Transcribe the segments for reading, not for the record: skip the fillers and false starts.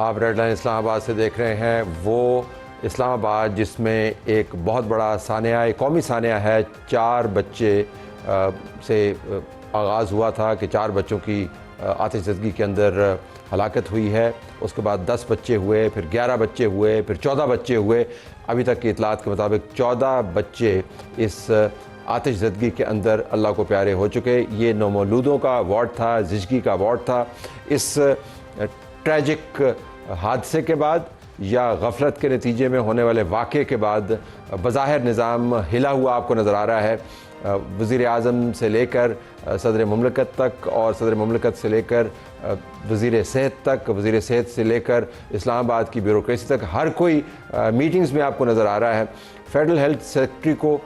آپ red line اسلام آباد سے دیکھ رہے ہیں وہ اسلام آباد جس میں ایک بہت بڑا سانحہ قومی سانحہ ہے. 4 بچے سے آغاز ہوا تھا کہ 4 بچوں کی آتش زدگی کے اندر ہلاکت ہوئی ہے. اس کے بعد 10 بچے ہوئے, پھر 11 بچے ہوئے, پھر 14 بچے ہوئے. ابھی تک کی اطلاعات کے مطابق 14 بچے اس آتش زدگی کے اندر اللہ کو پیارے ہو چکے. یہ نومولودوں کا وارڈ تھا, زچگی کا وارڈ تھا. اس ٹریجک حادثے کے بعد یا غفلت کے نتیجے میں ہونے والے واقعے کے بعد بظاہر نظام ہلا ہوا آپ کو نظر آ رہا ہے. وزیر اعظم سے لے کر صدر مملکت تک, اور صدر مملکت سے لے کر وزیر صحت تک, وزیر صحت سے لے کر اسلام آباد کی بیوروکریسی تک, ہر کوئی میٹنگز میں آپ کو نظر آ رہا ہے. فیڈرل ہیلتھ سیکرٹری کو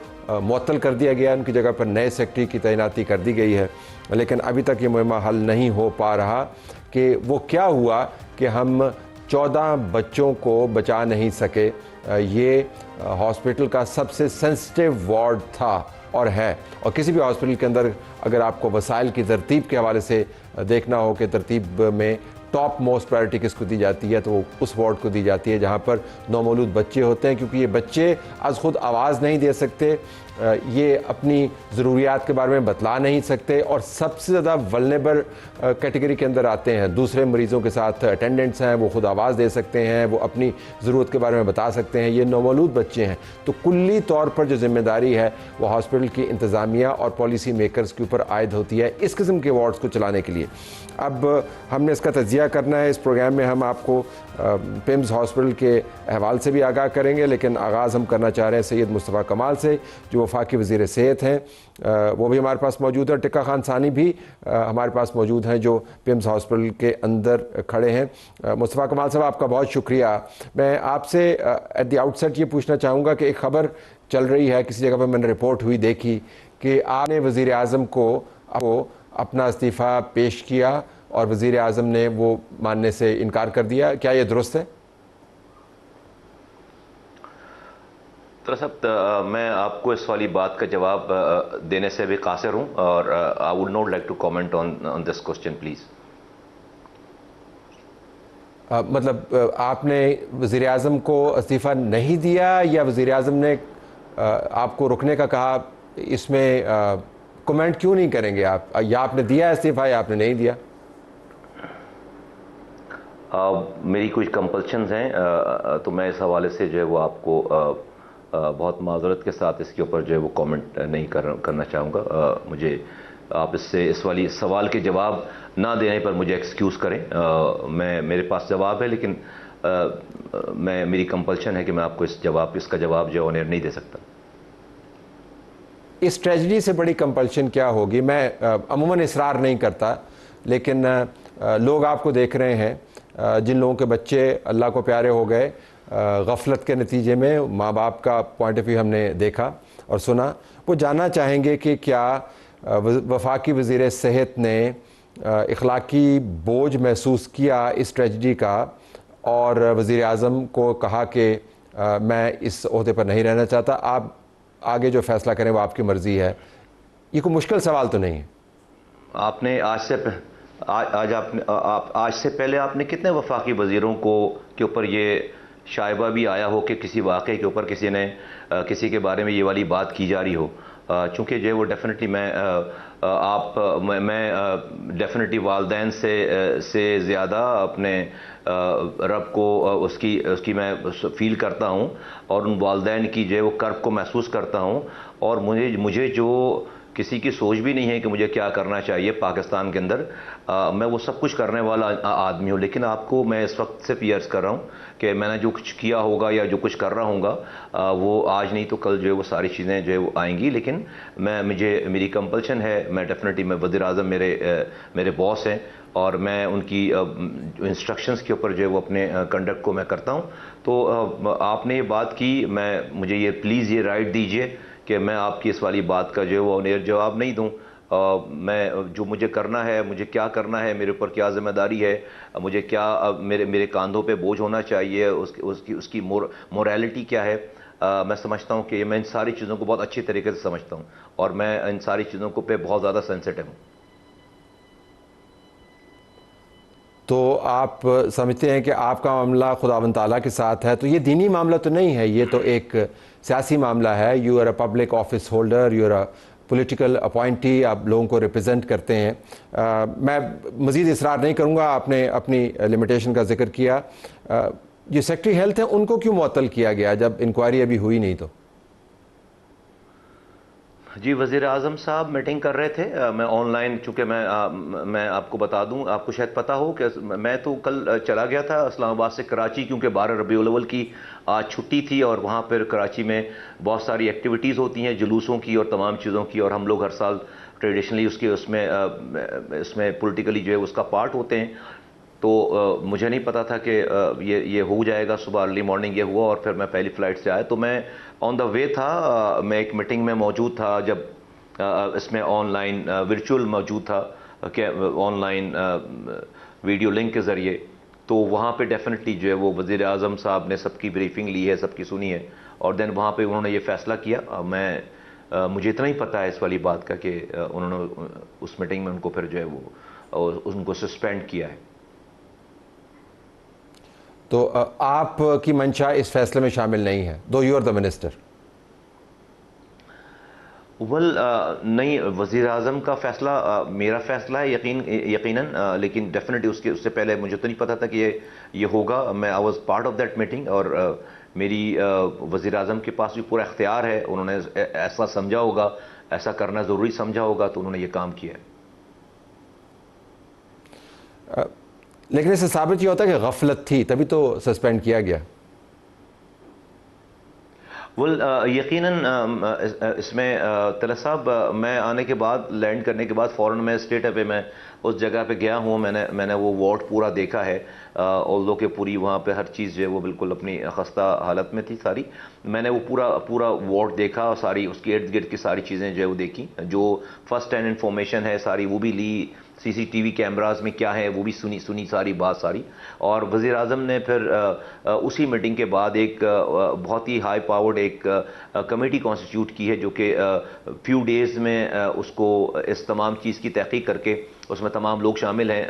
معطل کر دیا گیا, ان کی جگہ پر نئے سیکرٹری کی تعیناتی کر دی گئی ہے. لیکن ابھی تک یہ مہمہ حل نہیں ہو پا رہا کہ وہ کیا ہوا کہ ہم 14 بچوں کو بچا نہیں سکے. یہ ہاسپٹل کا سب سے سینسٹیو وارڈ تھا اور ہے, اور کسی بھی ہاسپٹل کے اندر اگر آپ کو وسائل کی ترتیب کے حوالے سے دیکھنا ہو کہ ترتیب میں ٹاپ موسٹ پرائرٹی کس کو دی جاتی ہے تو وہ اس وارڈ کو دی جاتی ہے جہاں پر نومولود بچے ہوتے ہیں, کیونکہ یہ بچے از خود آواز نہیں دے سکتے, یہ اپنی ضروریات کے بارے میں بتلا نہیں سکتے, اور سب سے زیادہ ولنیبل کیٹیگری کے اندر آتے ہیں. دوسرے مریضوں کے ساتھ اٹینڈنٹس ہیں, وہ خود آواز دے سکتے ہیں, وہ اپنی ضرورت کے بارے میں بتا سکتے ہیں. یہ نومولود بچے ہیں. تو کلی طور پر جو ذمہ داری ہے وہ ہاسپٹل کی انتظامیہ اور پالیسی میکرز کے اوپر عائد ہوتی ہے اس قسم کے وارڈز کو چلانے کے لیے. اب ہم نے اس کا تجزیہ کرنا ہے. اس پروگرام میں ہم آپ کو پیمز ہاسپٹل کے احوال سے بھی آگاہ کریں گے, لیکن آغاز ہم کرنا چاہ رہے ہیں سید مصطفیٰ کمال سے جو وفاقی وزیر صحت ہیں. وہ بھی ہمارے پاس موجود ہیں. ٹکا خان ثانی بھی ہمارے پاس موجود ہیں جو پیمز ہاسپٹل کے اندر کھڑے ہیں. مصطفیٰ کمال صاحب آپ کا بہت شکریہ. میں آپ سے ایٹ دی آؤٹ سیٹ یہ پوچھنا چاہوں گا کہ ایک خبر چل رہی ہے, کسی جگہ پہ میں نے رپورٹ ہوئی دیکھی کہ آپ نے وزیر اعظم کو اپنا استعفیٰ پیش کیا اور وزیر اعظم نے وہ ماننے سے انکار کر دیا. کیا یہ درست ہے؟ دراصل میں آپ کو اس والی بات کا جواب دینے سے بھی قاصر ہوں, اور I would not like to comment on this question please. مطلب آپ نے وزیر اعظم کو استعفیٰ نہیں دیا یا وزیر اعظم نے آپ کو رکنے کا کہا؟ اس میں کمنٹ کیوں نہیں کریں گے آپ؟ یا آپ نے دیا استعفیٰ یا آپ نے نہیں دیا؟ میری کچھ کمپلشنز ہیں, تو میں اس حوالے سے جو ہے وہ آپ کو بہت معذرت کے ساتھ اس کے اوپر جو ہے وہ کامنٹ نہیں کرنا چاہوں گا. مجھے آپ اس والی سوال کے جواب نہ دینے پر مجھے ایکسکیوز کریں. میرے پاس جواب ہے, لیکن میری کمپلشن ہے کہ میں آپ کو اس کا جواب جو ہے نہیں دے سکتا. اس ٹریجڈی سے بڑی کمپلشن کیا ہوگی؟ میں عموماً اصرار نہیں کرتا, لیکن لوگ آپ کو دیکھ رہے ہیں, جن لوگوں کے بچے اللہ کو پیارے ہو گئے غفلت کے نتیجے میں, ماں باپ کا پوائنٹ آف ویو ہم نے دیکھا اور سنا, وہ جاننا چاہیں گے کہ کیا وفاقی وزیر صحت نے اخلاقی بوجھ محسوس کیا اس ٹریجڈی کا اور وزیر اعظم کو کہا کہ میں اس عہدے پر نہیں رہنا چاہتا, آپ آگے جو فیصلہ کریں وہ آپ کی مرضی ہے. یہ کوئی مشکل سوال تو نہیں ہے. آپ نے آج سے پہلے آپ نے کتنے وفاقی وزیروں کے اوپر یہ شائبہ بھی آیا ہو کہ کسی واقعے کے اوپر کسی کے بارے میں یہ والی بات کی جا رہی ہو؟ چونکہ جو ہے وہ ڈیفینیٹلی میں ڈیفینیٹلی والدین سے زیادہ اپنے رب کو اس کی میں فیل کرتا ہوں, اور ان والدین کی جو ہے وہ کرب کو محسوس کرتا ہوں. اور مجھے جو کسی کی سوچ بھی نہیں ہے کہ مجھے کیا کرنا چاہیے پاکستان کے اندر, میں وہ سب کچھ کرنے والا آدمی ہوں. لیکن آپ کو میں اس وقت سے عرض کر رہا ہوں کہ میں نے جو کچھ کیا ہوگا یا جو کچھ کر رہا ہوں گا وہ آج نہیں تو کل جو ہے وہ ساری چیزیں جو ہے وہ آئیں گی. لیکن میری کمپلشن ہے, میں ڈیفینیٹلی میں وزیر اعظم میرے باس ہیں, اور میں ان کی انسٹرکشنز کے اوپر جو ہے وہ اپنے کنڈکٹ کو میں کرتا ہوں. تو آپ نے یہ بات کی, مجھے یہ پلیز یہ رائٹ دیجئے کہ میں آپ کی اس والی بات کا جو ہے وہ جواب نہیں دوں. میں جو مجھے کرنا ہے, مجھے کیا کرنا ہے, میرے اوپر کیا ذمہ داری ہے, مجھے کیا میرے کاندھوں پہ بوجھ ہونا چاہیے, اس کی موریلٹی کیا ہے, میں سمجھتا ہوں کہ میں ان ساری چیزوں کو بہت اچھی طریقے سے سمجھتا ہوں, اور میں ان ساری چیزوں کو پہ بہت زیادہ سینسٹیو ہوں. تو آپ سمجھتے ہیں کہ آپ کا معاملہ خداوند تعالیٰ کے ساتھ ہے، تو یہ دینی معاملہ تو نہیں ہے، یہ تو ایک سیاسی معاملہ ہے. You are a public office holder, you are a political appointee, آپ لوگوں کو ریپرزینٹ کرتے ہیں. میں مزید اصرار نہیں کروں گا، آپ نے اپنی لمیٹیشن کا ذکر کیا. یہ سیکرٹری ہیلتھ ہیں، ان کو کیوں معطل کیا گیا جب انکوائری ابھی ہوئی نہیں؟ تو جی وزیر اعظم صاحب میٹنگ کر رہے تھے. میں آن لائن، چونکہ میں آپ کو بتا دوں، آپ کو شاید پتا ہو کہ میں تو کل چلا گیا تھا اسلام آباد سے کراچی، کیونکہ 12 ربیع الاول کی آج چھٹی تھی، اور وہاں پھر کراچی میں بہت ساری ایکٹیویٹیز ہوتی ہیں جلوسوں کی اور تمام چیزوں کی، اور ہم لوگ ہر سال ٹریڈیشنلی اس میں پولیٹیکلی جو ہے اس کا پارٹ ہوتے ہیں. تو مجھے نہیں پتا تھا کہ یہ ہو جائے گا. صبح ارلی مارننگ یہ ہوا، اور پھر میں پہلی فلائٹ سے آیا. تو میں آن دا وے تھا، میں ایک میٹنگ میں موجود تھا جب اس میں آن لائن ورچوئل موجود تھا، کہ آن لائن ویڈیو لنک کے ذریعے. تو وہاں پہ ڈیفینیٹلی جو ہے وہ وزیر اعظم صاحب نے سب کی بریفنگ لی ہے، سب کی سنی ہے، اور دین وہاں پہ انہوں نے یہ فیصلہ کیا. مجھے اتنا ہی پتہ ہے اس والی بات کا کہ انہوں نے اس میٹنگ میں ان کو پھر جو ہے وہ ان کو سسپینڈ کیا ہے. تو آپ کی منشا اس فیصلے میں شامل نہیں ہے، دو یو آر دا منسٹر؟ نہیں، وزیر اعظم کا فیصلہ میرا فیصلہ ہے یقیناً، لیکن ڈیفینیٹلی اس سے پہلے مجھے تو نہیں پتا تھا کہ یہ ہوگا. میں I was part of that meeting, اور میری وزیر اعظم کے پاس بھی پورا اختیار ہے. انہوں نے ایسا سمجھا ہوگا، ایسا کرنا ضروری سمجھا ہوگا، تو انہوں نے یہ کام کیا ہے. لیکن اس سے ثابت یہ ہوتا ہے کہ غفلت تھی، تبھی تو سسپینڈ کیا گیا. یقیناً اس میں طلعت صاحب، میں آنے کے بعد، لینڈ کرنے کے بعد فوراً میں اسٹیٹ پہ میں اس جگہ پہ گیا ہوں. میں نے وہ وارڈ پورا دیکھا ہے، آلدو کہ پوری وہاں پہ ہر چیز جو ہے وہ بالکل اپنی خستہ حالت میں تھی ساری. میں نے وہ پورا وارڈ دیکھا، اور ساری اس کے ارد گرد کی ساری چیزیں جو ہے وہ دیکھی. جو فرسٹ ہینڈ انفارمیشن ہے ساری وہ بھی لی، سی سی ٹی وی کیمراز میں کیا ہے وہ بھی سنی ساری بات ساری. اور وزیر اعظم نے پھر اسی میٹنگ کے بعد ایک بہت ہی ہائی پاورڈ ایک کمیٹی کانسٹیٹیوٹ کی ہے، جو کہ فیو ڈیز میں اس کو اس تمام چیز کی تحقیق کر کے، اس میں تمام لوگ شامل ہیں،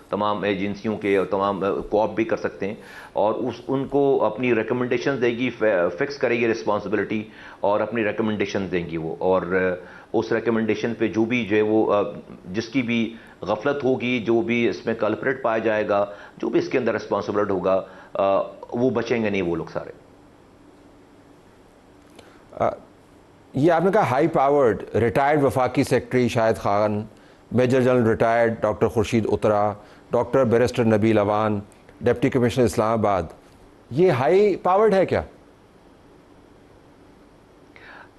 تمام ایجنسیوں کے، اور تمام کوآپ بھی کر سکتے ہیں، اور ان کو اپنی ریکمنڈیشنز دے گی، فکس کرے گی رسپانسبلٹی، اور اپنی ریکمنڈیشنز دیں گی وہ. اور اس ریکمنڈیشن پہ جو بھی جو ہے وہ جس کی بھی غفلت ہوگی، جو بھی اس میں کلپریٹ پایا جائے گا، جو بھی اس کے اندر رسپانسبلٹ ہوگا، وہ بچیں گے نہیں وہ لوگ سارے. یہ آپ نے کہا ہائی پاورڈ، ریٹائرڈ وفاقی secretary Shahid Khan, major general retired doctor Khurshid Atra, doctor barrister Nabeel Awan, deputy commissioner Islamabad, یہ ہائی پاورڈ ہے کیا؟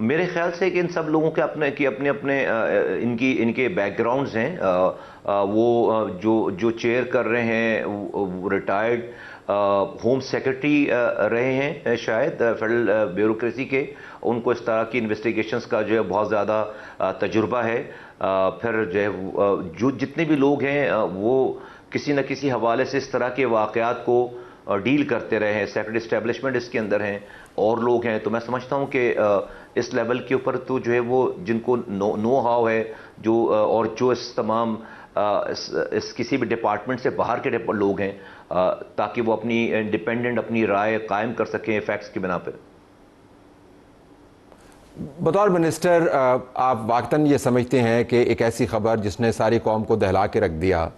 میرے خیال سے کہ ان سب لوگوں کے اپنے ان کے بیک گراؤنڈز ہیں. وہ جو چیئر کر رہے ہیں وہ ریٹائرڈ ہوم سیکرٹری رہے ہیں شاید فیڈرل بیوروکریسی کے. ان کو اس طرح کی انویسٹیگیشنز کا جو ہے بہت زیادہ تجربہ ہے. پھر جو ہے جو جتنے بھی لوگ ہیں وہ کسی نہ کسی حوالے سے اس طرح کے واقعات کو ڈیل کرتے رہے ہیں. سیکرٹری اسٹیبلشمنٹ اس کے اندر ہیں، اور لوگ ہیں. تو میں سمجھتا ہوں کہ اس لیول کے اوپر تو جو ہے وہ جن کو نو ہاؤ ہے، اور جو اس تمام اس کسی بھی ڈپارٹمنٹ سے باہر کے لوگ ہیں، تاکہ وہ اپنی انڈیپینڈنٹ اپنی رائے قائم کر سکیں فیکٹس کی بنا پہ. بطور منسٹر آپ واقعتاً یہ سمجھتے ہیں کہ ایک ایسی خبر جس نے ساری قوم کو دہلا کے رکھ دیا،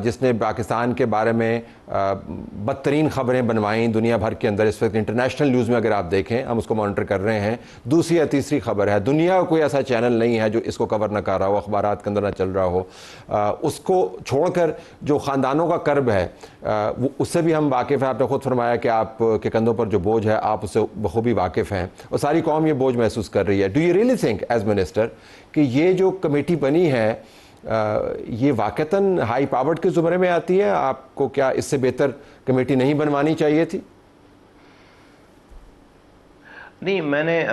جس نے پاکستان کے بارے میں بدترین خبریں بنوائیں دنیا بھر کے اندر، اس وقت انٹرنیشنل نیوز میں اگر آپ دیکھیں، ہم اس کو مانیٹر کر رہے ہیں، دوسری یا تیسری خبر ہے، دنیا کا کوئی ایسا چینل نہیں ہے جو اس کو کور نہ کر رہا ہو، اخبارات کے اندر نہ چل رہا ہو. اس کو چھوڑ کر جو خاندانوں کا کرب ہے، اس سے بھی ہم واقف ہیں. آپ نے خود فرمایا کہ آپ کے کندھوں پر جو بوجھ ہے آپ اس سے بخوبی واقف ہیں، اور ساری قوم یہ بوجھ محسوس کر رہی ہے. Do you really think as minister کہ یہ جو کمیٹی بنی ہے یہ واقعتاً ہائی پاورڈ کے زمرے میں آتی ہے؟ آپ کو کیا اس سے بہتر کمیٹی نہیں بنوانی چاہیے تھی؟ نہیں، میں نے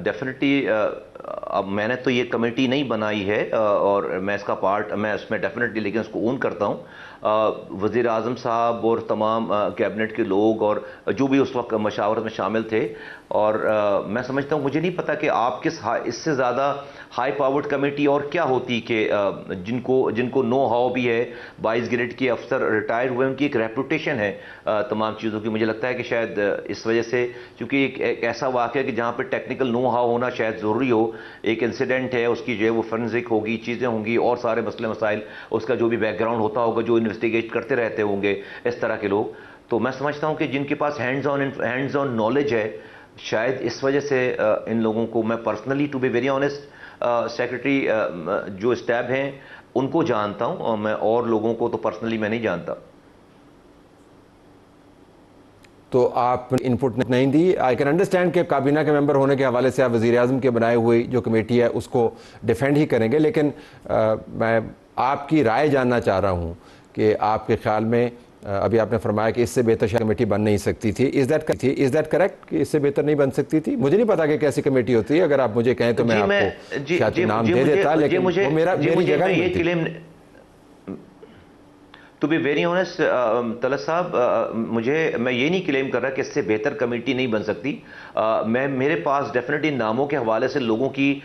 ڈیفینیٹلی اب میں نے تو یہ کمیٹی نہیں بنائی ہے، اور میں اس کا پارٹ، میں اس میں ڈیفینیٹلی لیکن اس کو اون کرتا ہوں. وزیر اعظم صاحب اور تمام کیبنٹ کے لوگ اور جو بھی اس وقت مشاورت میں شامل تھے، اور میں سمجھتا ہوں، مجھے نہیں پتا کہ آپ کس اس سے زیادہ ہائی پاورڈ کمیٹی اور کیا ہوتی کہ جن کو نو ہاؤ بھی ہے، 22 گریڈ کے افسر ریٹائر ہوئے، ان کی ایک ریپوٹیشن ہے تمام چیزوں کی. مجھے لگتا ہے کہ شاید اس وجہ سے، کیونکہ ایک ایسا واقعہ کہ جہاں پہ ٹیکنیکل نو ہاؤ ہونا شاید ضروری ہو، ایک انسیڈنٹ ہے، اس کی جو ہے وہ فورنزک ہوگی، چیزیں ہوں گی، اور سارے مسئلے مسائل، اس کا جو بھی بیک گراؤنڈ ہوتا ہوگا، جو انویسٹیگیٹ کرتے رہتے ہوں گے اس طرح کے لوگ. تو میں سمجھتا ہوں کہ جن کے پاس ہینڈز آن نالج ہے، شاید اس وجہ سے ان لوگوں کو میں personally, to be very honest, secretary جو اسٹیب ہیں ان کو جانتا ہوں، اور میں اور لوگوں کو تو پرسنلی میں نہیں جانتا. تو آپ ان پٹ نہیں دی. آئی کین انڈرسٹینڈ کہ کابینہ کے ممبر ہونے کے حوالے سے آپ وزیر اعظم کے بنائے ہوئی جو کمیٹی ہے اس کو ڈیفینڈ ہی کریں گے، لیکن میں آپ کی رائے جاننا چاہ رہا ہوں کہ آپ کے خیال میں ابھی آپ نے فرمایا کہ اس سے بہتر شاید کمیٹی بن نہیں سکتی تھی. از دیٹ کریکٹ کہ اس سے بہتر نہیں بن سکتی تھی؟ مجھے نہیں پتا کہ کیسی کمیٹی ہوتی ہے، اگر آپ مجھے کہیں تو میں آپ کو شاید نام دے دیتا، لیکن وہ میری جگہ نہیں تھی. To be very honest Talat sahab, میں یہ نہیں کلیم کر رہا کہ اس سے بہتر کمیٹی نہیں بن سکتی. میرے پاس ڈیفینیٹلی ناموں کے حوالے سے لوگوں کی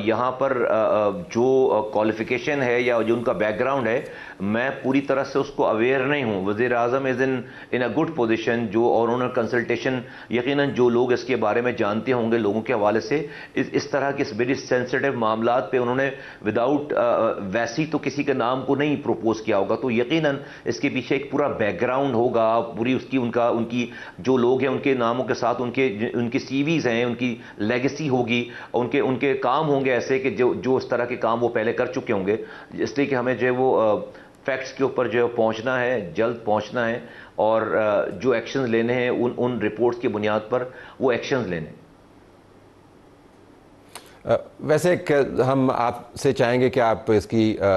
یہاں پر جو کوالیفیکیشن ہے یا جو ان کا بیک گراؤنڈ ہے، میں پوری طرح سے اس کو اویئر نہیں ہوں. وزیر اعظم از ان اے گڈ پوزیشن، جو اور انہوں نے کنسلٹیشن، یقیناً جو لوگ اس کے بارے میں جانتے ہوں گے لوگوں کے حوالے سے، اس طرح کے ویری سینسٹیو معاملات پہ انہوں نے وداؤٹ ویسی تو کسی کے نام کو نہیں پروپوز کیا ہوگا. تو یقیناً اس کے پیچھے ایک پورا بیک گراؤنڈ ہوگا، پوری اس کی ان کی جو لوگ ہیں ان کے ناموں کے ساتھ ان کی سی ویز ہیں، ان کی لیگیسی ہوگی، ان کے کام ہوں گے ایسے کہ جو اس طرح کے کام وہ پہلے کر چکے ہوں گے. اس لیے کہ ہمیں جو ہے وہ فیکٹس کے اوپر جو ہے پہنچنا ہے، جلد پہنچنا ہے، اور جو ایکشنز لینے ہیں ان رپورٹس کی بنیاد پر وہ ایکشنز لینے. ویسے ہم آپ سے چاہیں گے کہ آپ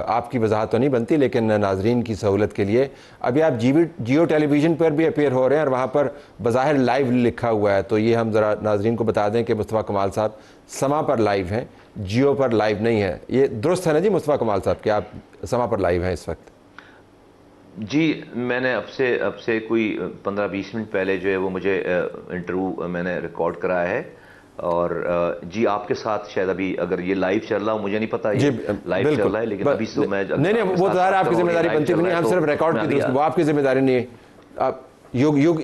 آپ کی وضاحت تو نہیں بنتی، لیکن ناظرین کی سہولت کے لیے ابھی آپ جیو ٹیلی ویژن پر بھی اپیئر ہو رہے ہیں اور وہاں پر بظاہر لائیو لکھا ہوا ہے، تو یہ ہم ذرا ناظرین کو بتا دیں کہ مصطفیٰ کمال صاحب سما پر لائیو ہیں، جیو پر لائیو نہیں ہے. یہ درست ہے نا جی مصطفیٰ کمال صاحب کہ آپ سما پر لائیو ہیں اس وقت؟ جی، میں نے اب سے کوئی 15-20 منٹ پہلے جو ہے وہ مجھے انٹرویو میں نے ریکارڈ کرایا ہے، اور جی آپ کے ساتھ شاید ابھی اگر یہ لائیو چل رہا ہو، مجھے نہیں پتا یہ لائیو چل رہا ہے، لیکن ابھی تو میں نہیں وہ ظاہر آپ کی ذمہ داری بنتی بھی نہیں، ہم صرف ریکارڈ کی وہ آپ کی ذمہ داری نہیں ہے.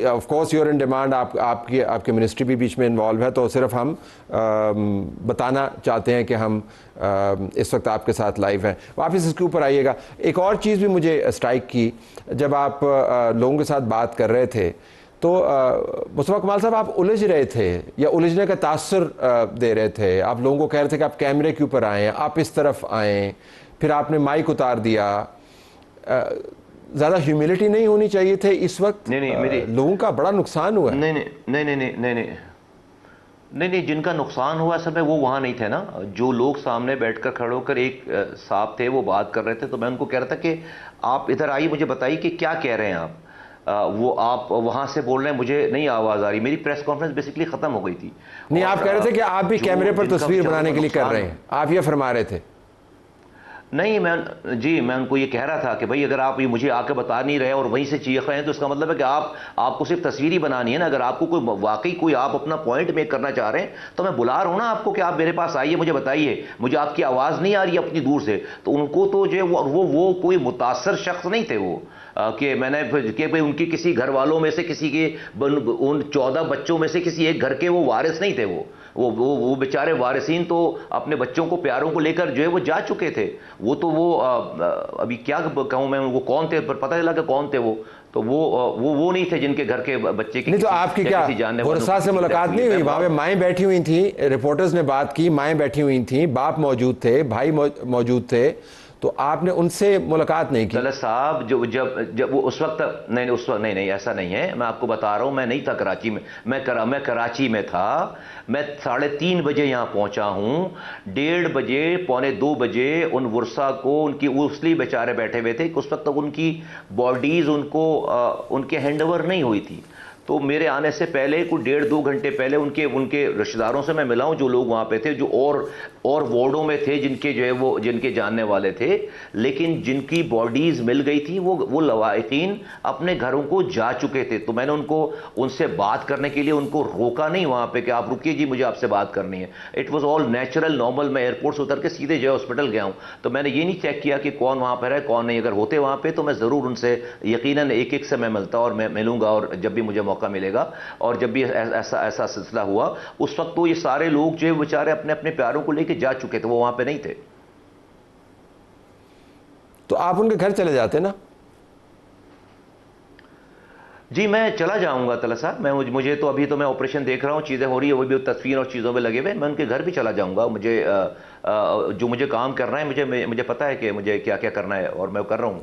Of course you are in demand, آپ کی منسٹری بھی بیچ میں انوالو ہے، تو صرف ہم بتانا چاہتے ہیں کہ ہم اس وقت آپ کے ساتھ لائیو ہیں. واپس اس کے اوپر آئیے گا. ایک اور چیز بھی مجھے اسٹرائک کی جب آپ لوگوں کے ساتھ بات کر رہے تھے، تو مصطفیٰ کمال صاحب آپ الجھ رہے تھے یا الجھنے کا تاثر دے رہے تھے. آپ لوگوں کو کہہ رہے تھے کہ آپ کیمرے کے اوپر آئیں، آپ اس طرف آئیں، پھر آپ نے مائک اتار دیا. زیادہ ہیوملٹی نہیں ہونی چاہیے تھے اس وقت؟ لوگوں کا بڑا نقصان ہوا ہے. نہیں، جن کا نقصان ہوا اصل میں وہ وہاں نہیں تھے نا. جو لوگ سامنے بیٹھ کر کھڑے ہو کر ایک صاحب تھے وہ بات کر رہے تھے، تو میں ان کو کہہ رہا تھا کہ آپ ادھر آئیے، مجھے بتائیے کہ کیا کہہ رہے ہیں آپ. وہ آپ وہاں سے بول رہے ہیں، مجھے نہیں آواز آ رہی. میری پریس کانفرنس بیسیکلی ختم ہو گئی تھی. نہیں، آپ کہہ رہے تھے کہ آپ بھی کیمرے پر تصویر بنانے کے لیے کر رہے ہیں، آپ یہ فرما رہے تھے. نہیں، میں ان کو یہ کہہ رہا تھا کہ بھائی اگر آپ یہ مجھے آ کے بتا نہیں رہے اور وہیں سے چیخ رہے ہیں، تو اس کا مطلب ہے کہ آپ کو صرف تصویری بنانی ہے نا. اگر آپ کو واقعی آپ اپنا پوائنٹ میک کرنا چاہ رہے ہیں، تو میں بلا رہا ہوں نا آپ کو کہ آپ میرے پاس آئیے، مجھے بتائیے، مجھے آپ کی آواز نہیں آ رہی اپنی دور سے. تو ان کو تو جو ہے وہ کوئی متاثر شخص نہیں تھے وہ، کہ میں نے کہ بھئی ان کی کسی گھر والوں میں سے کسی کے ان 14 بچوں میں سے کسی ایک گھر کے وہ وارث نہیں تھے. وہ بیچارے وارثین تو اپنے بچوں کو پیاروں کو لے کر جو ہے وہ جا چکے تھے. وہ تو ابھی کیا کہوں میں، وہ کون تھے پتہ چلا کہ کون تھے وہ. تو وہ نہیں تھے جن کے گھر کے بچے کی. نہیں تو آپ کی کیا ورثاء سے ملاقات نہیں ہوئی؟ وہاں پہ مائیں بیٹھی ہوئی تھیں، رپورٹرز نے بات کی، مائیں بیٹھی ہوئی تھیں، باپ موجود تھے، بھائی موجود تھے، تو آپ نے ان سے ملاقات نہیں کی؟ طلعت صاحب جب وہ اس وقت نہیں ایسا نہیں ہے. میں آپ کو بتا رہا ہوں، میں نہیں تھا کراچی میں. میں کراچی میں تھا. میں 3:30 بجے یہاں پہنچا ہوں. 1:30 بجے 1:45 بجے ان ورثاء کو ان کی اس لیے بیچارے بیٹھے ہوئے تھے کہ اس وقت تک ان کی باڈیز ان کے ہینڈ اوور نہیں ہوئی تھی. تو میرے آنے سے پہلے کوئی 1.5-2 گھنٹے پہلے ان کے رشتہ داروں سے میں ملا ہوں جو لوگ وہاں پہ تھے، جو اور وارڈوں میں تھے جن کے جو ہے وہ جن کے جاننے والے تھے، لیکن جن کی باڈیز مل گئی تھی وہ لواحقین اپنے گھروں کو جا چکے تھے. تو میں نے ان سے بات کرنے کے لیے ان کو روکا نہیں وہاں پہ کہ آپ رکیے جی مجھے آپ سے بات کرنی ہے. It was all natural normal. میں ایئرپورٹ سے اتر کے سیدھے جو ہے ہاسپٹل گیا ہوں. تو میں نے یہ نہیں چیک کیا کہ کون وہاں پر ہے کون نہیں. اگر ہوتے وہاں پہ تو میں ضرور ان سے یقیناً ایک سے میں ملتا اور میں ملوں گا، اور جب بھی مجھے موقع ملے گا. اور جب بھی ایسا سلسلہ ہوا اس وقت تو یہ سارے لوگ جو بیچارے اپنے اپنے پیاروں کو لے کے جا چکے تھے، وہ وہاں پہ نہیں تھے. تو آپ ان کے گھر چلے جاتے نا؟ جی میں چلا جاؤں گا طلعت صاحب. مجھے تو ابھی تو میں آپریشن دیکھ رہا ہوں، چیزیں ہو رہی ہے، وہ بھی تصویر اور چیزوں میں لگے ہوئے. میں ان کے گھر بھی چلا جاؤں گا. جو مجھے کام کرنا ہے مجھے پتہ ہے کہ مجھے کیا کیا کرنا ہے اور میں کر رہا ہوں.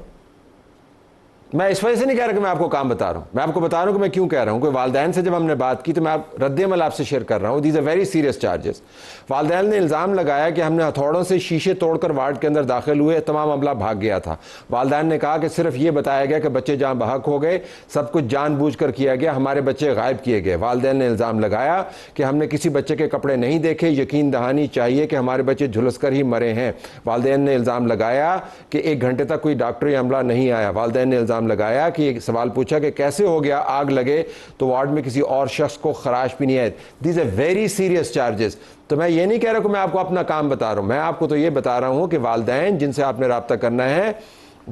میں اس وجہ سے نہیں کہہ رہا کہ میں آپ کو کام بتا رہا ہوں، میں آپ کو بتا رہا ہوں کہ میں کیوں کہہ رہا ہوں. کوئی والدین سے جب ہم نے بات کی تو میں رد عمل آپ سے شیئر کر رہا ہوں. These are very serious charges. والدین نے الزام لگایا کہ ہم نے ہتھوڑوں سے شیشے توڑ کر وارڈ کے اندر داخل ہوئے، تمام عملہ بھاگ گیا تھا. والدین نے کہا کہ صرف یہ بتایا گیا کہ بچے جان بحق ہو گئے، سب کچھ جان بوجھ کر کیا گیا، ہمارے بچے غائب کیے گئے. والدین نے الزام لگایا کہ ہم نے کسی بچے کے کپڑے نہیں دیکھے، یقین دہانی چاہیے کہ ہمارے بچے جھلس کر ہی مرے ہیں. والدین نے الزام لگایا کہ 1 گھنٹے تک کوئی ڈاکٹری عملہ نہیں آیا. والدین نے الزام لگایا کہ سوال پوچھا کہ کیسے ہو گیا آگ لگے تو وارڈ میں کسی اور شخص کو خراش بھی نہیں آئے. These a very serious charges. تو میں یہ نہیں کہہ رہا کہ میں آپ کو اپنا کام بتا رہا ہوں، میں آپ کو تو یہ بتا رہا ہوں کہ والدین جن سے آپ نے رابطہ کرنا ہے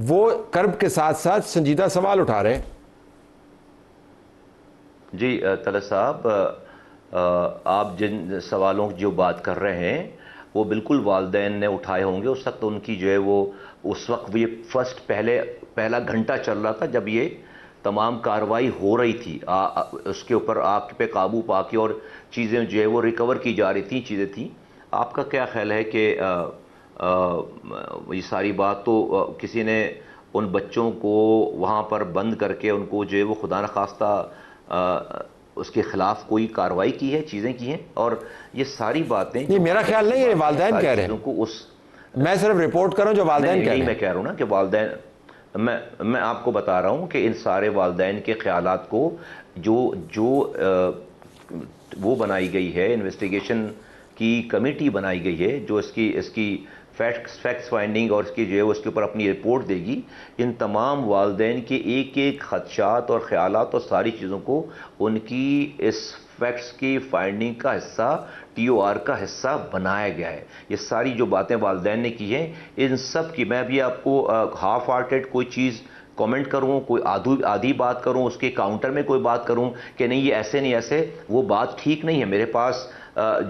وہ کرب کے ساتھ ساتھ سنجیدہ سوال اٹھا رہے ہیں. جی طلعت صاحب، آپ جن سوالوں کی جو بات کر رہے ہیں وہ بالکل والدین نے اٹھائے ہوں گے. اس وقت ان کی جو ہے وہ اس وقت یہ پہلا گھنٹہ چل رہا تھا جب یہ تمام کارروائی ہو رہی تھی. اس کے اوپر آگ پہ قابو پا کے اور چیزیں جو ہے وہ ریکور کی جا رہی تھیں، چیزیں تھیں. آپ کا کیا خیال ہے کہ یہ ساری بات تو کسی نے ان بچوں کو وہاں پر بند کر کے ان کو جو ہے وہ خدا نخواستہ اس کے خلاف کوئی کارروائی کی ہے، چیزیں کی ہیں؟ اور یہ ساری باتیں یہ میرا خیال نہیں ہے، والدین کہہ رہے ہیں. میں صرف رپورٹ کر رہا ہوں جو والدین کہہ رہے ہیں. میں کہہ رہا ہوں نا کہ والدین، میں آپ کو بتا رہا ہوں کہ ان سارے والدین کے خیالات کو جو وہ بنائی گئی ہے، انویسٹیگیشن کی کمیٹی بنائی گئی ہے جو اس کی فیکٹس فائنڈنگ اور اس کی جو ہے اس کے اوپر اپنی رپورٹ دے گی. ان تمام والدین کے ایک خدشات اور خیالات اور ساری چیزوں کو ان کی اس فیکٹس کی فائنڈنگ کا حصہ، ٹی او آر کا حصہ بنایا گیا ہے. یہ ساری جو باتیں والدین نے کی ہیں ان سب کی میں بھی آپ کو ہاف ہارٹیڈ کوئی چیز کامنٹ کروں، کوئی آدھی بات کروں، اس کے کاؤنٹر میں کوئی بات کروں کہ نہیں یہ ایسے نہیں ایسے، وہ بات ٹھیک نہیں ہے. میرے پاس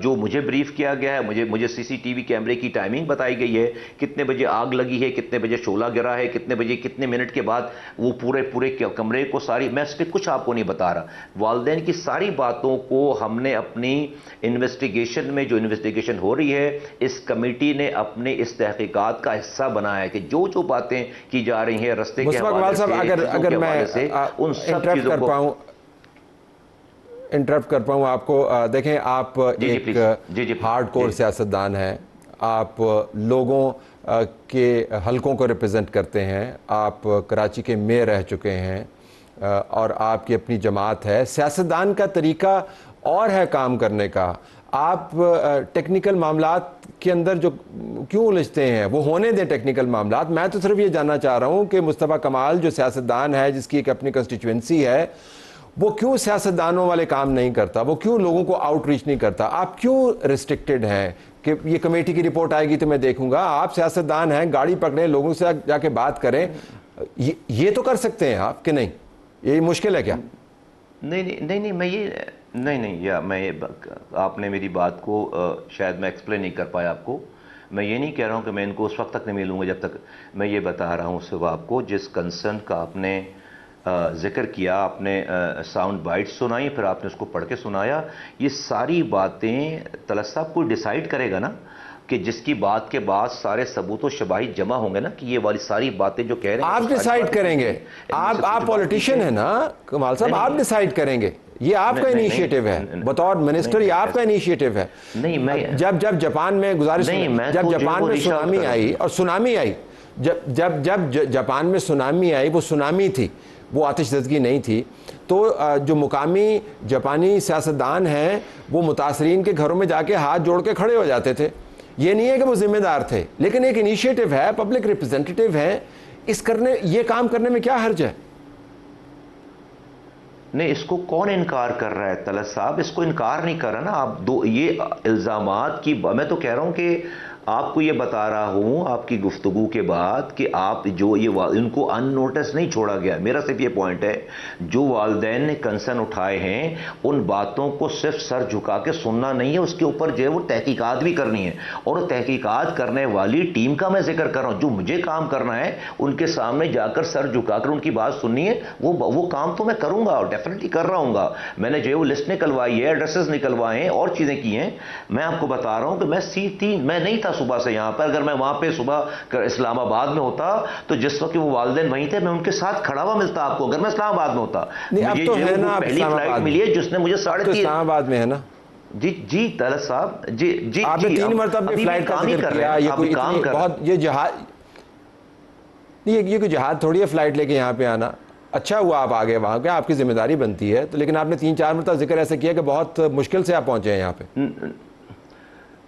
جو مجھے بریف کیا گیا ہے، مجھے سی سی ٹی وی کیمرے کی ٹائمنگ بتائی گئی ہے، کتنے بجے آگ لگی ہے، کتنے بجے شعلہ گرا ہے، کتنے بجے کتنے منٹ کے بعد وہ پورے کمرے کو ساری، میں اس پہ کچھ آپ کو نہیں بتا رہا. والدین کی ساری باتوں کو ہم نے اپنی انویسٹیگیشن میں، جو انویسٹیگیشن ہو رہی ہے، اس کمیٹی نے اپنے اس تحقیقات کا حصہ بنایا ہے کہ جو باتیں کی جا رہی ہیں رستے کے حوالے سے، ان سب چیزوں کو انٹرپٹ کر پاؤں آپ کو. دیکھیں آپ ایک ہارڈ کور سیاستدان ہیں، آپ لوگوں کے حلقوں کو ریپرزینٹ کرتے ہیں، آپ کراچی کے میئر رہ چکے ہیں اور آپ کی اپنی جماعت ہے. سیاستدان کا طریقہ اور ہے کام کرنے کا. آپ ٹیکنیکل معاملات کے اندر جو کیوں الجھتے ہیں وہ ہونے دیں ٹیکنیکل معاملات. میں تو صرف یہ جاننا چاہ رہا ہوں کہ مصطفیٰ کمال جو سیاستدان ہے، جس کی ایک اپنی کنسٹیچوئنسی ہے، وہ کیوں سیاستدانوں والے کام نہیں کرتا، وہ کیوں لوگوں کو آؤٹ ریچ نہیں کرتا. آپ کیوں ریسٹرکٹڈ ہیں کہ یہ کمیٹی کی رپورٹ آئے گی تو میں دیکھوں گا؟ آپ سیاستدان ہیں، گاڑی پکڑیں، لوگوں سے جا کے بات کریں. یہ تو کر سکتے ہیں آپ کہ نہیں؟ یہ مشکل ہے کیا؟ آپ نے میری بات کو شاید میں ایکسپلین نہیں کر پایا آپ کو. میں یہ نہیں کہہ رہا ہوں کہ میں ان کو اس وقت تک نہیں ملوں گا جب تک. میں یہ بتا رہا ہوں صرف آپ کو جس کنسرن کا آپ نے ذکر کیا، آپ نے ساؤنڈ بائٹ سنائی، پھر آپ نے اس کو پڑھ کے سنایا. یہ ساری باتیں طلعت صاحب کوئی ڈیسائیڈ کرے گا نا کہ جس کی بات کے بعد سارے ثبوت و شواہد جمع ہوں گے نا کہ یہ والی ساری باتیں جو کہہ رہے ہیں آپ ڈیسائیڈ کریں گے. آپ پولیٹیشین ہیں نا کمال صاحب، آپ ڈیسائیڈ کریں گے. یہ آپ کا انیشیٹو ہے بطور منسٹر، یہ آپ کا انیشیٹو ہے. جب جاپان میں گزارش، جب جاپان میں سونامی آئی، اور سونامی آئی، جب جاپان میں سونامی آئی، وہ سونامی تھی، وہ آتش زدگی نہیں تھی. تو جو مقامی جاپانی سیاستدان ہیں وہ متاثرین کے گھروں میں جا کے ہاتھ جوڑ کے کھڑے ہو جاتے تھے. یہ نہیں ہے کہ وہ ذمہ دار تھے, لیکن ایک انیشیٹو ہے, پبلک ریپرزینٹیٹیو ہے, یہ کام کرنے میں کیا حرج ہے؟ نہیں, اس کو کون انکار کر رہا ہے طلعت صاحب؟ اس کو انکار نہیں کر رہا نا آپ. یہ الزامات کی میں تو کہہ رہا ہوں کہ آپ کو یہ بتا رہا ہوں آپ کی گفتگو کے بعد کہ آپ جو ان کو ان نوٹس نہیں چھوڑا گیا. میرا صرف یہ پوائنٹ ہے, جو والدین نے کنسرن اٹھائے ہیں ان باتوں کو صرف سر جھکا کے سننا نہیں ہے, اس کے اوپر جو ہے وہ تحقیقات بھی کرنی ہے. اور تحقیقات کرنے والی ٹیم کا میں ذکر کر رہا ہوں. جو مجھے کام کرنا ہے ان کے سامنے جا کر سر جھکا کر ان کی بات سننی ہے, وہ کام تو میں کروں گا اور ڈیفینیٹلی کر رہا ہوں گا. میں نے جو ہے وہ لسٹ نکلوائی ہے, ایڈریسز نکلوائے ہیں اور چیزیں کی ہیں. میں آپ کو بتا رہا ہوں کہ میں نہیں تھا صبح سے یہاں پر. اگر میں وہاں پہ صبح اسلام آباد میں ہوتا تو جس وقت وہ والدین وہیں تھے میں ان کے ساتھ کھڑا ہوا ملتا آپ کو. اگر میں اسلام آباد میں ہوتا, مجھے پہلی فلائٹ ملی ہے جس نے مجھے 3:30 اسلام آباد میں ہے نا. جی طلعت صاحب, جی آپ نے 3 مرتبہ فلائٹ کا ذکر کیا. یہ کوئی بہت یہ جہاد یہ کوئی جہاد تھوڑی ہے فلائٹ لے کے یہاں پہ آنا. اچھا ہوا آپ آگے وہاں کے, آپ کی ذمہ داری بنتی ہے. تو لیکن آپ نے 3-4 مرتبہ ذکر ایسا کیا کہ بہت مشکل سے آپ پہنچے ہیں یہاں پہ.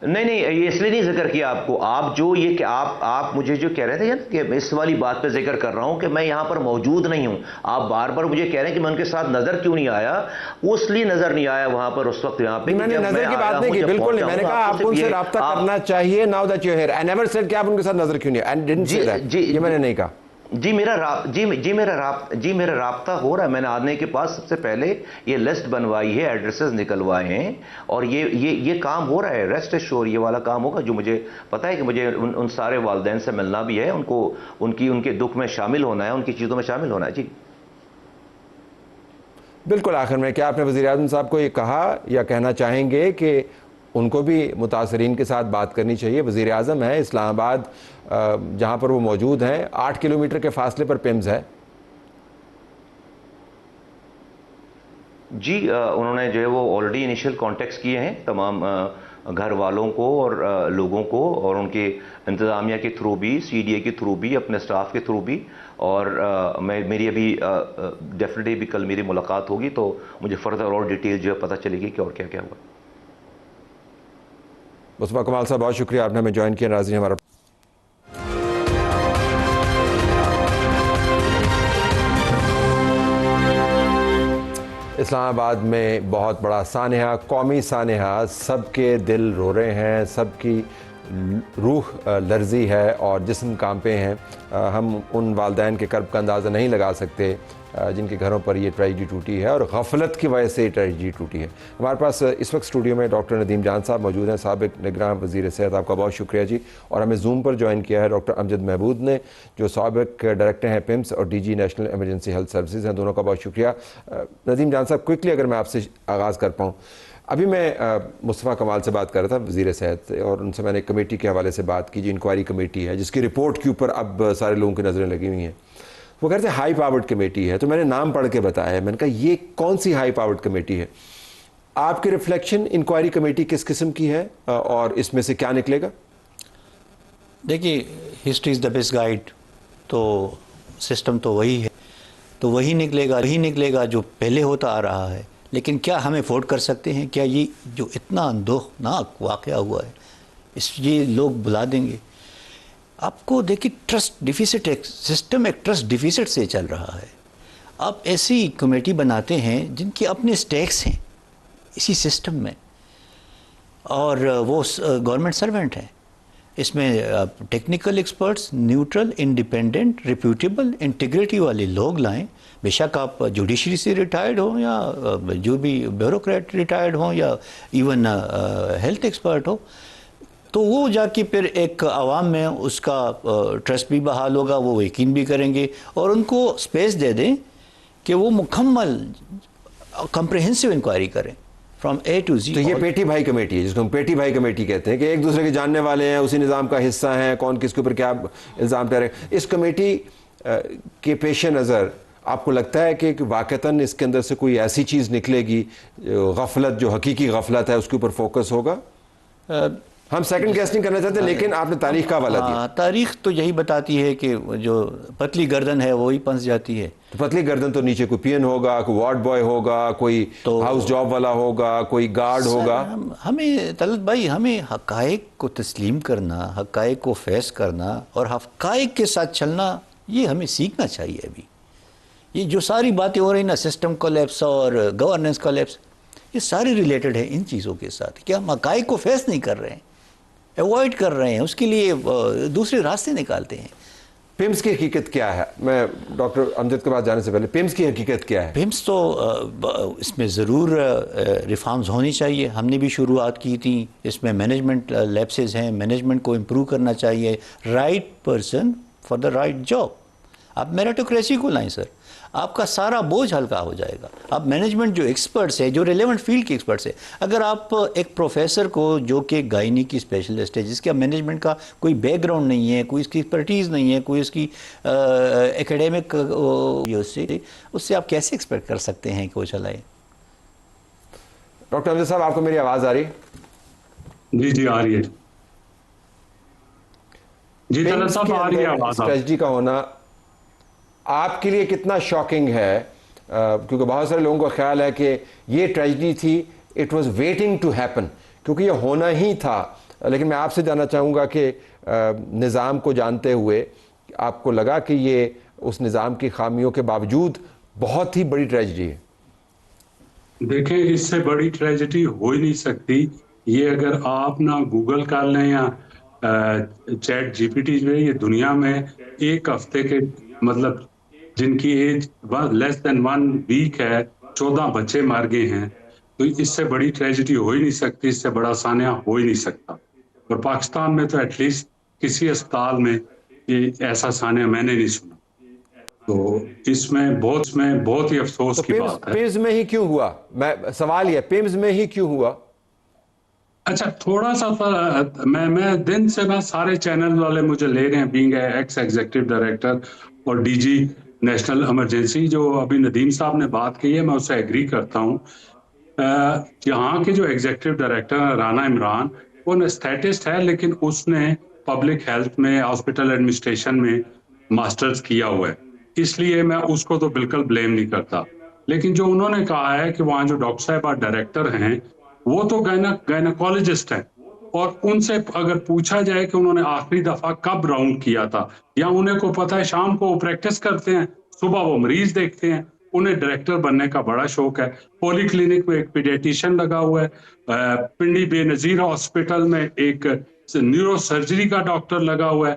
نہیں, یہ اس لیے نہیں ذکر کیا آپ کو. آپ جو یہ کہ آپ مجھے جو کہہ رہے تھے کہ اس والی بات پہ ذکر کر رہا ہوں کہ میں یہاں پر موجود نہیں ہوں. آپ بار بار مجھے کہہ رہے ہیں کہ میں ان کے ساتھ نظر کیوں نہیں آیا. وہ اس لیے نظر نہیں آیا وہاں پر اس وقت یہاں پہ. میں نے نظر کی بات نہیں کی, بالکل نہیں. میں نے کہا آپ ان سے رابطہ کرنا چاہیے. Now that you hear, I never said کہ آپ ان کے ساتھ نظر کیوں نہیں آئے. آئی ڈڈنٹ سے دیٹ, یہ میں نے نہیں کہا. جی میرا رابطہ ہو رہا ہے. میں نے آنے کے پاس سب سے پہلے یہ لسٹ بنوائی ہے, ایڈریسز نکلوائے ہیں اور یہ کام ہو رہا ہے. ریسٹ ایشور یہ والا کام ہوگا. جو مجھے پتا ہے کہ مجھے ان سارے والدین سے ملنا بھی ہے, ان کو ان کے دکھ میں شامل ہونا ہے, ان کی چیزوں میں شامل ہونا ہے. جی بالکل. آخر میں کیا آپ نے وزیر اعظم صاحب کو یہ کہا یا کہنا چاہیں گے کہ ان کو بھی متاثرین کے ساتھ بات کرنی چاہیے؟ وزیر اعظم ہے, اسلام آباد جہاں پر وہ موجود ہیں 8 کلومیٹر کے فاصلے پر پیمز ہے. جی انہوں نے جو ہے وہ آلریڈی انیشیل کانٹیکٹس کیے ہیں تمام گھر والوں کو اور لوگوں کو, اور ان کے انتظامیہ کے تھرو بھی, سی ڈی اے کے تھرو بھی, اپنے اسٹاف کے تھرو بھی. اور میری ابھی ڈیفینیٹلی بھی کل میری ملاقات ہوگی تو مجھے فردر اور ڈیٹیل جو ہے پتہ چلے گی کہ اور کیا کیا ہوا. مصطفیٰ کمال صاحب بہت شکریہ, آپ نے ہمیں جوائن کیا. ناظرین ہمارا اسلام آباد میں بہت بڑا سانحہ, قومی سانحہ, سب کے دل رو رہے ہیں, سب کی روح لرزی ہے اور جسم کانپے ہیں. ہم ان والدین کے کرب کا اندازہ نہیں لگا سکتے جن کے گھروں پر یہ ٹریجڈی ٹوٹی ہے اور غفلت کی وجہ سے یہ ٹریجڈی ٹوٹی ہے. ہمارے پاس اس وقت اسٹوڈیو میں ڈاکٹر ندیم جان صاحب موجود ہیں, سابق نگراں وزیر صحت. آپ کا بہت شکریہ جی. اور ہمیں زوم پر جوائن کیا ہے ڈاکٹر امجد محمود نے, جو سابق ڈائریکٹر ہیں پیمس اور D G national emergency health services ہیں. دونوں کا بہت شکریہ. ندیم جان صاحب کوئکلی اگر میں آپ سے آغاز کر پاؤں, ابھی میں مصطفیٰ کمال سے بات کر رہا تھا وزیر صحت, اور ان سے میں نے کمیٹی کے حوالے سے بات کی, جو انکوائری کمیٹی ہے جس کی رپورٹ کے اوپر اب سارے لوگوں کی نظریں لگی ہوئی ہیں. وہ کہتے ہیں ہائی پاورڈ کمیٹی ہے, تو میں نے نام پڑھ کے بتایا. میں نے کہا یہ کون سی ہائی پاورڈ کمیٹی ہے؟ آپ کی ریفلیکشن انکوائری کمیٹی کس قسم کی ہے اور اس میں سے کیا نکلے گا؟ دیکھیے, history is the best guide. تو سسٹم تو وہی ہے, تو وہی نکلے گا جو پہلے ہوتا آ رہا ہے. لیکن کیا ہم افورڈ کر سکتے ہیں؟ کیا یہ جو اتنا اندوہناک واقعہ ہوا ہے یہ لوگ بلا دیں گے؟ آپ کو دیکھیے, ٹرسٹ ڈیفیسٹ, ایک سسٹم ایک ٹرسٹ ڈیفیسٹ سے چل رہا ہے. آپ ایسی کمیٹی بناتے ہیں جن کے اپنے سٹیکس ہیں اسی سسٹم میں, اور وہ گورنمنٹ سرونٹ ہیں. اس میں technical experts, neutral, independent, reputable, integrity والے لوگ لائیں. بے شک آپ جوڈیشری سے ریٹائرڈ ہوں یا جو بھی بیوروکریٹ ریٹائرڈ ہوں یا ایون ہیلتھ ایکسپرٹ ہو, تو وہ جا کے پھر ایک عوام میں اس کا ٹرسٹ بھی بحال ہوگا, وہ یقین بھی کریں گے, اور ان کو سپیس دے دیں کہ وہ مکمل کمپریہنسو انکوائری کریں فرام اے ٹو زی. تو یہ پیٹی بھائی کمیٹی ہے جس کو ہم پیٹی بھائی کمیٹی کہتے ہیں, کہ ایک دوسرے کے جاننے والے ہیں, اسی نظام کا حصہ ہیں, کون کس کے اوپر کیا الزام پہ رہے. اس کمیٹی کے پیش نظر آپ کو لگتا ہے کہ واقعتاً اس کے اندر سے کوئی ایسی چیز نکلے گی, غفلت جو حقیقی غفلت ہے اس کے اوپر فوکس ہوگا؟ ہم سیکنڈ گیس نہیں کرنا چاہتے، لیکن آپ نے تاریخ کا حوالہ دیا. تاریخ تو یہی بتاتی ہے کہ جو پتلی گردن ہے وہی پنس جاتی ہے. تو پتلی گردن تو نیچے کوئی پین ہوگا، کوئی وارڈ بوائے ہوگا، کوئی ہاؤس جاب والا ہوگا، کوئی گارڈ ہوگا. ہمیں طلعت بھائی، ہمیں حقائق کو تسلیم کرنا، حقائق کو فیس کرنا اور حقائق کے ساتھ چلنا، یہ ہمیں سیکھنا چاہیے. ابھی یہ جو ساری باتیں ہو رہی نا، سسٹم کولیپس اور گورننس کولیپس، یہ ساری ریلیٹڈ ہے ان چیزوں کے ساتھ کہ ہم حقائق کو فیس نہیں کر رہے ہیں، ایوائڈ کر رہے ہیں، اس کے لیے دوسرے راستے نکالتے ہیں. پیمز کی حقیقت کیا ہے؟ میں ڈاکٹر امجد کے پاس جانے سے پہلے پیمز کی حقیقت کیا ہے؟ پیمز تو اس میں ضرور ریفارمز ہونی چاہیے. ہم نے بھی شروعات کی تھی. اس میں مینجمنٹ لیپسز ہیں، مینجمنٹ کو امپروو کرنا چاہیے. Right person for the right job. آپ میریٹوکریسی کو لائیں سر، آپ کا سارا بوجھ ہلکا ہو جائے گا. آپ مینجمنٹ جو ایکسپرٹس ہے، جو ریلیونٹ فیلڈ کے ایکسپرٹس ہے، اگر آپ ایک پروفیسر کو جو کہ گائنی کی اسپیشلسٹ ہے، جس کا مینجمنٹ کا کوئی بیک گراؤنڈ نہیں ہے، کوئی اس کی ایکسپرٹیز نہیں ہے، کوئی اس کی ایکیڈیمک، اس سے آپ کیسے ایکسپیکٹ کر سکتے ہیں کہ وہ چلائے؟ ڈاکٹر امجد صاحب، آپ کو میری آواز آ رہی؟ جی آ رہی ہے. جی طلعت صاحب آ رہی ہے آواز. ٹریجڈی کا ہونا آپ کے لیے کتنا شاکنگ ہے؟ کیونکہ بہت سارے لوگوں کا خیال ہے کہ یہ ٹریجڈی تھی، it was waiting to happen, کیونکہ یہ ہونا ہی تھا. لیکن میں آپ سے جاننا چاہوں گا کہ نظام کو جانتے ہوئے آپ کو لگا کہ یہ اس نظام کی خامیوں کے باوجود بہت ہی بڑی ٹریجڈی ہے؟ دیکھیں، اس سے بڑی ٹریجڈی ہو ہی نہیں سکتی. یہ اگر آپ نہ گوگل کر لیں یا چیٹ جی پی ٹی جو ہے، یہ دنیا میں ایک ہفتے کے مطلب جن کی ایج لیس دین 1 ویک ہے، 14 بچے مار گئے ہیں. تو اس سے بڑی ٹریجڈی ہو ہی نہیں سکتی، اس سے بڑا سانحہ ہو ہی نہیں سکتا. اور پاکستان میں تو ایٹ لیسٹ کسی اسپتال میں یہ ایسا سانحہ میں نے نہیں سنا. تو اس میں بہت ہی افسوس کی بات ہے. پیمز میں ہی کیوں ہوا؟ سوال یہ پیمز میں ہی کیوں ہوا؟ اچھا، تھوڑا سا میں دن سے نا سارے چینل والے مجھے لے رہے ہیں، بینگ ایکس ایگزیکٹو ڈائریکٹر اور ڈی جی نیشنل ایمرجنسی. جو ابھی ندیم صاحب نے بات کی ہے، میں اس سے ایگری کرتا ہوں. یہاں کے جو ایگزیکٹو ڈائریکٹر رانا عمران، وہ انسٹیٹسٹ ہے، لیکن اس نے پبلک ہیلتھ میں، ہاسپٹل ایڈمنسٹریشن میں ماسٹرز کیا ہوا ہے. اس لیے میں اس کو تو بالکل بلیم نہیں کرتا. لیکن جو انہوں نے کہا ہے کہ وہاں جو ڈاکٹر صاحبہ ڈائریکٹر ہیں، وہ تو گائنیکولوجسٹ ہیں، اور ان سے اگر پوچھا جائے کہ انہوں نے آخری دفعہ کب راؤنڈ کیا تھا، یا انہیں کو پتہ ہے شام کو وہ پریکٹس کرتے ہیں، صبح وہ مریض دیکھتے ہیں. انہیں ڈائریکٹر بننے کا بڑا شوق ہے. پولی کلینک میں ایک پیڈیٹیشن لگا ہوا ہے، پنڈی بے نظیر ہاسپٹل میں ایک نیورو سرجری کا ڈاکٹر لگا ہوا ہے.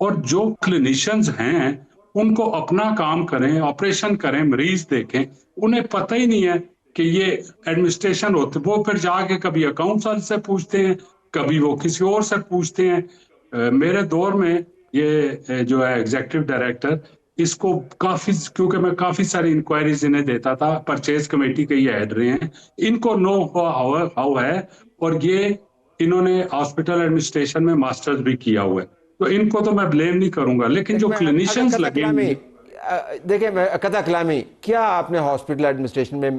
اور جو کلینیشنز ہیں ان کو اپنا کام کریں، آپریشن کریں، مریض دیکھیں. انہیں پتہ ہی نہیں ہے کہ یہ ایڈمنسٹریشن ہوتے. وہ پھر جا کے کبھی اکاؤنٹس سے پوچھتے ہیں، کبھی وہ کسی اور سے پوچھتے ہیں. میرے دور میں یہ جو ہے ایگزیکٹو ڈائریکٹر، اس کو کیونکہ میں کافی ساری انکوائریز انہیں دیتا تھا، پرچیز کمیٹی کے یہ ہیڈ رہے ہیں، ان کو نو ہاؤ ہے. اور یہ انہوں نے ہاسپٹل ایڈمنسٹریشن میں ماسٹرز بھی کیا ہوا ہے. تو ان کو تو میں بلیم نہیں کروں گا، لیکن جو کلینیشنز لگے ہوئے. دیکھیں، قطع کلامی، کیا آپ نے ہاسپٹل ایڈمنسٹریشن میں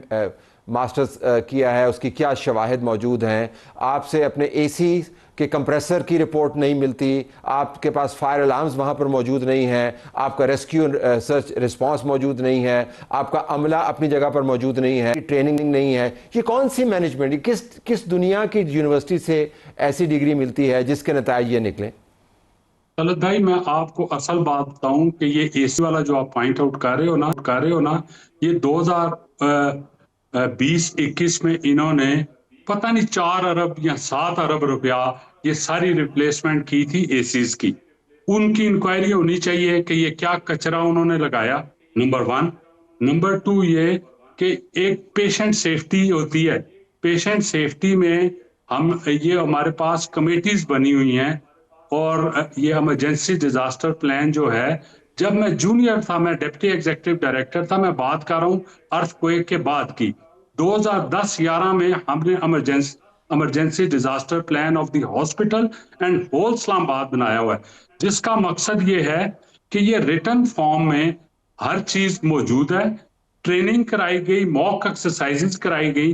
ماسٹرز کیا ہے؟ اس کی کیا شواہد موجود ہیں؟ آپ سے اپنے اے سی کے کمپریسر کی رپورٹ نہیں ملتی، آپ کے پاس فائر الارمز وہاں پر موجود نہیں ہیں، آپ کا ریسکیو سرچ رسپانس موجود نہیں ہے، آپ کا عملہ اپنی جگہ پر موجود نہیں ہے، ٹریننگ نہیں ہے. یہ کون سی مینجمنٹ، کس دنیا کی یونیورسٹی سے ایسی ڈگری ملتی ہے جس کے نتائج یہ نکلیں؟ طلعت بھائی، میں آپ کو اصل بات بتاؤں کہ یہ اے سی والا جو آپ پوائنٹ آؤٹ کر رہے ہو نا، یہ 2020-21 میں انہوں نے پتہ نہیں 4 ارب یا 7 ارب روپیہ یہ ساری ریپلیسمنٹ کی تھی اے سیز کی. ان کی انکوائری ہونی چاہیے کہ یہ کیا کچرا انہوں نے لگایا، نمبر 1. نمبر 2 یہ کہ ایک پیشنٹ سیفٹی ہوتی ہے. پیشنٹ سیفٹی میں یہ ہمارے پاس کمیٹیز بنی ہوئی ہیں. اور یہ ایمرجنسی ڈیزاسٹر پلان جو ہے، جب میں جونیئر تھا، میں ڈپٹی ایگزیکٹو ڈائریکٹر تھا، میں بات کر رہا ہوں ارتھ کویک کے بعد کی. 2010-11 میں ہم نے emergency disaster plan of the hospital and whole Islamabad بنایا ہوا ہے، جس کا مقصد یہ ہے کہ یہ ریٹن فارم میں ہر چیز موجود ہے. ٹریننگ کرائی گئی، موک ایکسرسائزز کرائی گئی.